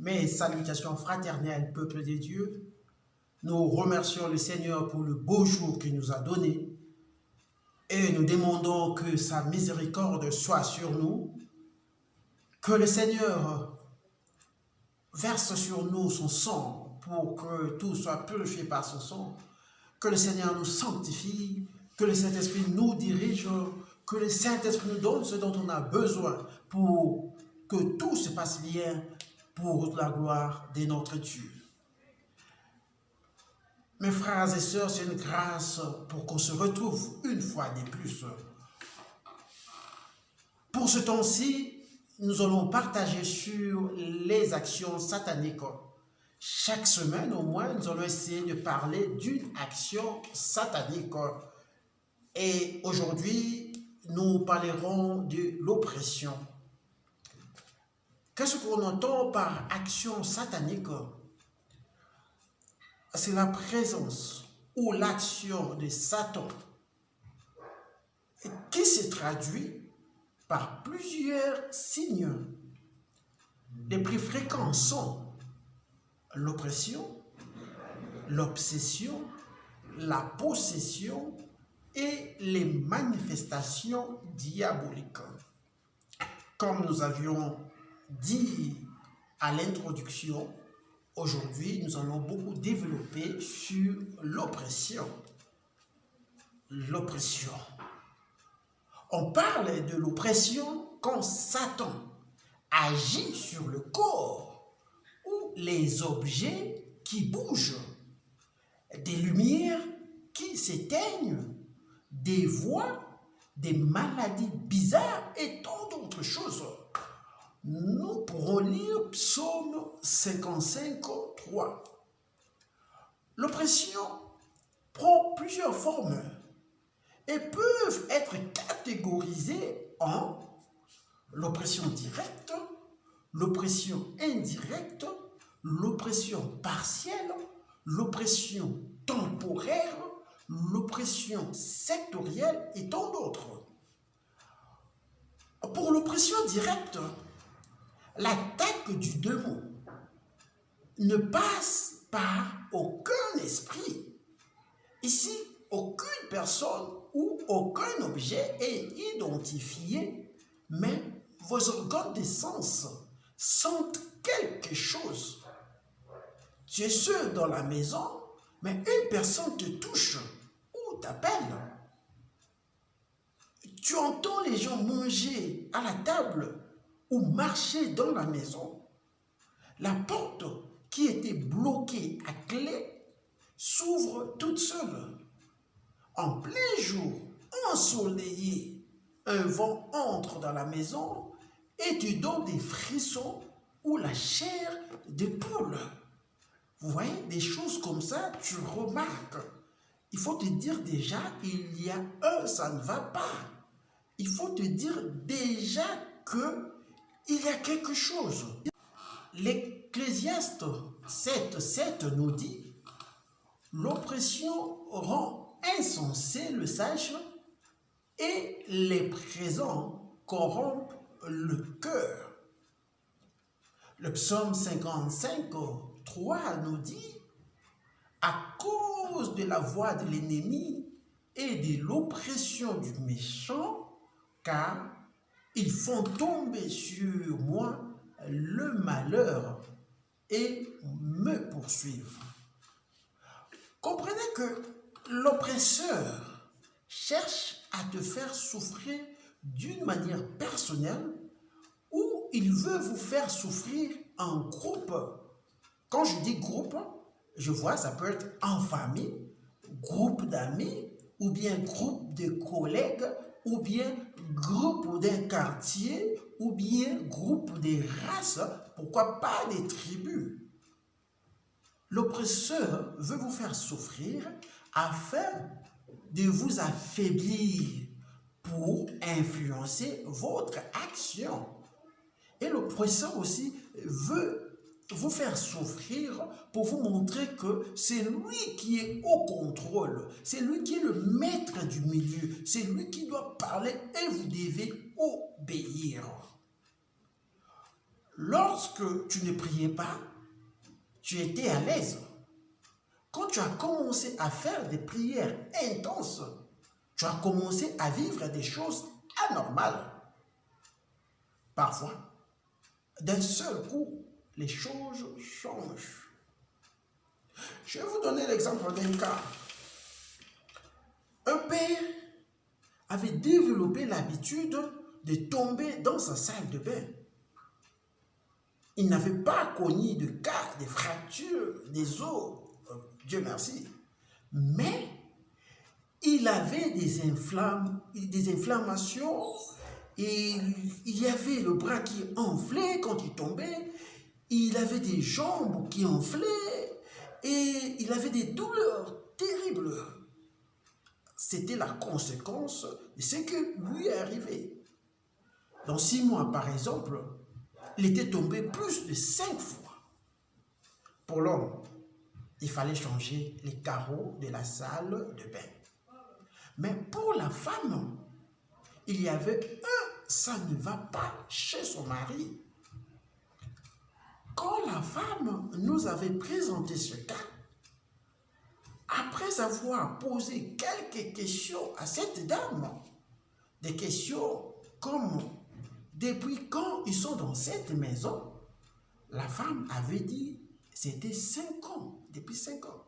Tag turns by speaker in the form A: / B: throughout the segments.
A: Mes salutations fraternelles, peuple de Dieu. Nous remercions le Seigneur pour le beau jour qu'il nous a donné et nous demandons que sa miséricorde soit sur nous, que le Seigneur verse sur nous son sang pour que tout soit purifié par son sang, que le Seigneur nous sanctifie, que le Saint-Esprit nous dirige, que le Saint-Esprit nous donne ce dont on a besoin pour que tout se passe bien pour la gloire de notre Dieu. Mes frères et sœurs, c'est une grâce pour qu'on se retrouve une fois de plus. Pour ce temps-ci, nous allons partager sur les actions sataniques. Chaque semaine, au moins, nous allons essayer de parler d'une action satanique. Et aujourd'hui, nous parlerons de l'oppression. Qu'est-ce qu'on entend par action satanique? C'est la présence ou l'action de Satan qui se traduit par plusieurs signes. Les plus fréquents sont l'oppression, l'obsession, la possession et les manifestations diaboliques. Comme nous avions dit à l'introduction, aujourd'hui, nous allons beaucoup développer sur l'oppression. L'oppression. On parle de l'oppression quand Satan agit sur le corps ou les objets qui bougent, des lumières qui s'éteignent, des voix, des maladies bizarres et tant d'autres choses. Nous pourrons lire Psaume 55, 3. L'oppression prend plusieurs formes et peuvent être catégorisées en l'oppression directe, l'oppression indirecte, l'oppression partielle, l'oppression temporaire, l'oppression sectorielle et tant d'autres. Pour l'oppression directe, l'attaque du démon ne passe par aucun esprit. Ici, aucune personne ou aucun objet est identifié, mais vos organes de sens sentent quelque chose. Tu es seul dans la maison, mais une personne te touche ou t'appelle. Tu entends les gens manger à la table ou marcher dans la maison. La porte qui était bloquée à clé s'ouvre toute seule. En plein jour, ensoleillé, un vent entre dans la maison et tu donnes des frissons ou la chair de poule. Vous voyez, des choses comme ça, tu remarques. Il faut te dire déjà, il y a ça ne va pas. Il faut te dire déjà qu'il y a quelque chose. L'Ecclésiaste 7.7 nous dit « L'oppression rend insensé le sage et les présents corrompent le cœur. » Le psaume 55.3 nous dit « À cause de la voix de l'ennemi et de l'oppression du méchant, car ils font tomber sur moi le malheur et me poursuivent. » Comprenez que l'oppresseur cherche à te faire souffrir d'une manière personnelle ou il veut vous faire souffrir en groupe. Quand je dis groupe, je vois ça peut être en famille, groupe d'amis, ou bien groupe de collègues, ou bien groupe d'un quartier, ou bien groupe des races, pourquoi pas des tribus. L'oppresseur veut vous faire souffrir afin de vous affaiblir pour influencer votre action. Et l'oppresseur aussi veut vous faire souffrir pour vous montrer que c'est lui qui est au contrôle, c'est lui qui est le maître du milieu, c'est lui qui doit parler et vous devez obéir. lorsque tu ne priais pas, tu étais à l'aise. Quand tu as commencé à faire des prières intenses, tu as commencé à vivre des choses anormales. Parfois, d'un seul coup, les choses changent. Je vais vous donner l'exemple d'un cas. Un père avait développé l'habitude de tomber dans sa salle de bain. Il n'avait pas connu de cas, de fractures des os, Dieu merci. Mais il avait des inflammations et il y avait le bras qui enflait quand il tombait. Il avait des jambes qui enflaient et il avait des douleurs terribles. C'était la conséquence de ce que lui est arrivé. Dans 6 mois, par exemple, il était tombé plus de 5 fois. Pour l'homme, il fallait changer les carreaux de la salle de bain. Mais pour la femme, il y avait ça ne va pas chez son mari. Quand la femme nous avait présenté ce cas, après avoir posé quelques questions à cette dame, des questions comme depuis quand ils sont dans cette maison, la femme avait dit c'était 5 ans, depuis 5 ans.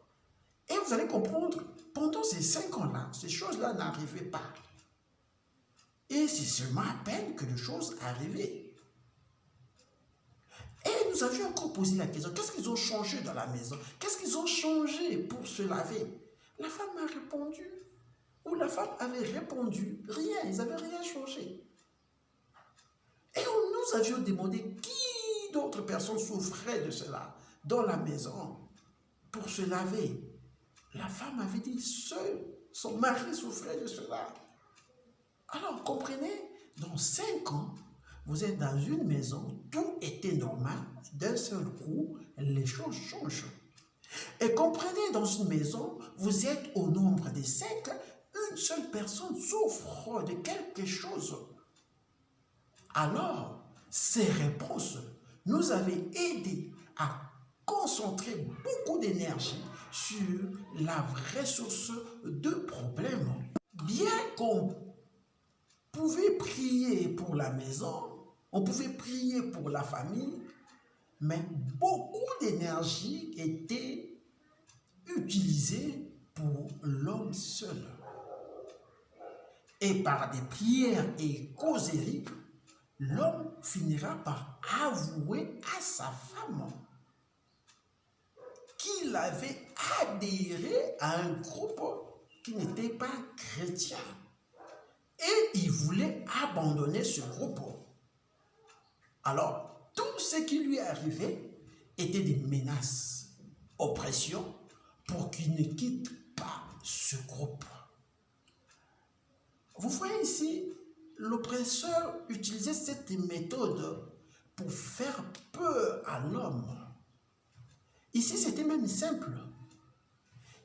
A: Et vous allez comprendre, pendant ces 5 ans-là, ces choses-là n'arrivaient pas. Et c'est seulement à peine que les choses arrivaient. Et nous avions encore posé la question, qu'est-ce qu'ils ont changé dans la maison? Qu'est-ce qu'ils ont changé pour se laver? La femme a répondu, ou la femme avait répondu, rien, ils n'avaient rien changé. Et nous avions demandé qui d'autres personnes souffraient de cela dans la maison pour se laver. La femme avait dit, seul son mari souffrait de cela. Alors, comprenez, dans 5 ans, vous êtes dans une maison, tout était normal, d'un seul coup, les choses changent. Et comprenez, dans une maison, vous êtes au nombre de 5, une seule personne souffre de quelque chose. Alors, ces réponses nous avaient aidés à concentrer beaucoup d'énergie sur la vraie source de problème. Bien qu'on pouvait prier pour la maison, on pouvait prier pour la famille, mais beaucoup d'énergie était utilisée pour l'homme seul. Et par des prières et causeries, l'homme finira par avouer à sa femme qu'il avait adhéré à un groupe qui n'était pas chrétien. Et il voulait abandonner ce groupe. Alors, tout ce qui lui arrivait était des menaces, oppressions, pour qu'il ne quitte pas ce groupe. Vous voyez ici, l'oppresseur utilisait cette méthode pour faire peur à l'homme. Ici, c'était même simple.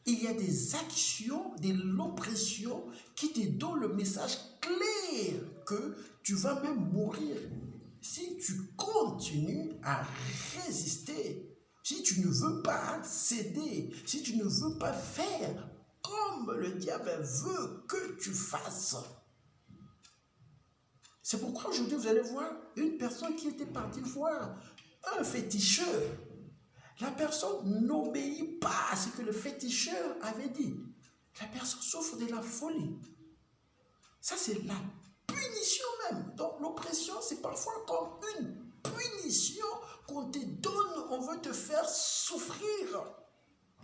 A: Il y a des actions de l'oppression qui te donnent le message clair que tu vas même mourir si tu continues à résister, si tu ne veux pas céder, si tu ne veux pas faire comme le diable veut que tu fasses. C'est pourquoi aujourd'hui vous allez voir une personne qui était partie voir un féticheur. La personne n'obéit pas à ce que le féticheur avait dit. La personne souffre de la folie. Ça, c'est la punition même. Donc, l'oppression, c'est parfois comme une punition qu'on te donne, on veut te faire souffrir.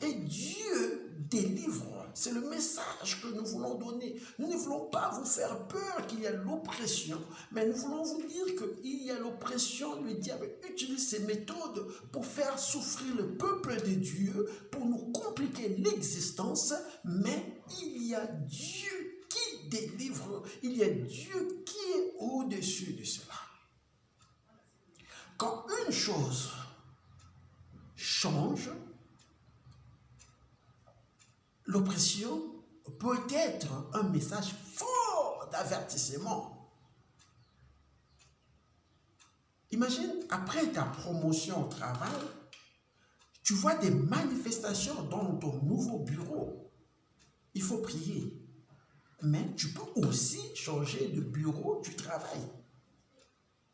A: Et Dieu délivre. C'est le message que nous voulons donner. Nous ne voulons pas vous faire peur qu'il y a l'oppression, mais nous voulons vous dire qu'il y a l'oppression. Le diable utilise ces méthodes pour faire souffrir le peuple de Dieu, pour nous compliquer l'existence, mais il y a Dieu qui délivre. Il y a Dieu qui est au-dessus de cela. Quand une chose change, l'oppression peut être un message fort d'avertissement. Imagine, après ta promotion au travail, tu vois des manifestations dans ton nouveau bureau. Il faut prier. Mais tu peux aussi changer de bureau du travail.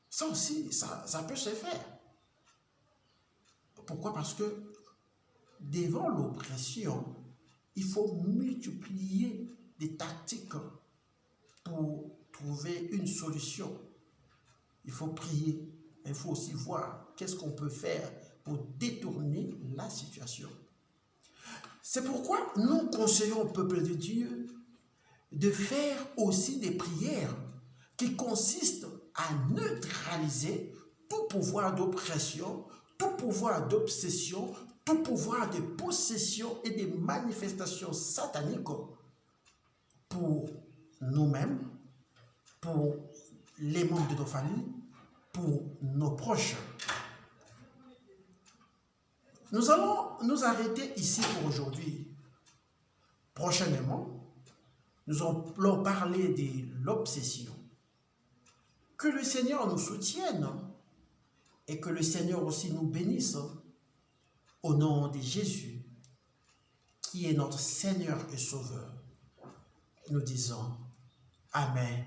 A: Ça aussi, ça peut se faire. Pourquoi? Parce que devant l'oppression, il faut multiplier des tactiques pour trouver une solution. Il faut prier. Il faut aussi voir qu'est-ce qu'on peut faire pour détourner la situation. C'est pourquoi nous conseillons au peuple de Dieu de faire aussi des prières qui consistent à neutraliser tout pouvoir d'oppression, tout pouvoir d'obsession, tout pouvoir de possession et de manifestations sataniques pour nous-mêmes, pour les membres de nos familles, pour nos proches. Nous allons nous arrêter ici pour aujourd'hui. Prochainement, nous allons parler de l'obsession. Que le Seigneur nous soutienne et que le Seigneur aussi nous bénisse au nom de Jésus, qui est notre Seigneur et Sauveur. Nous disons Amen.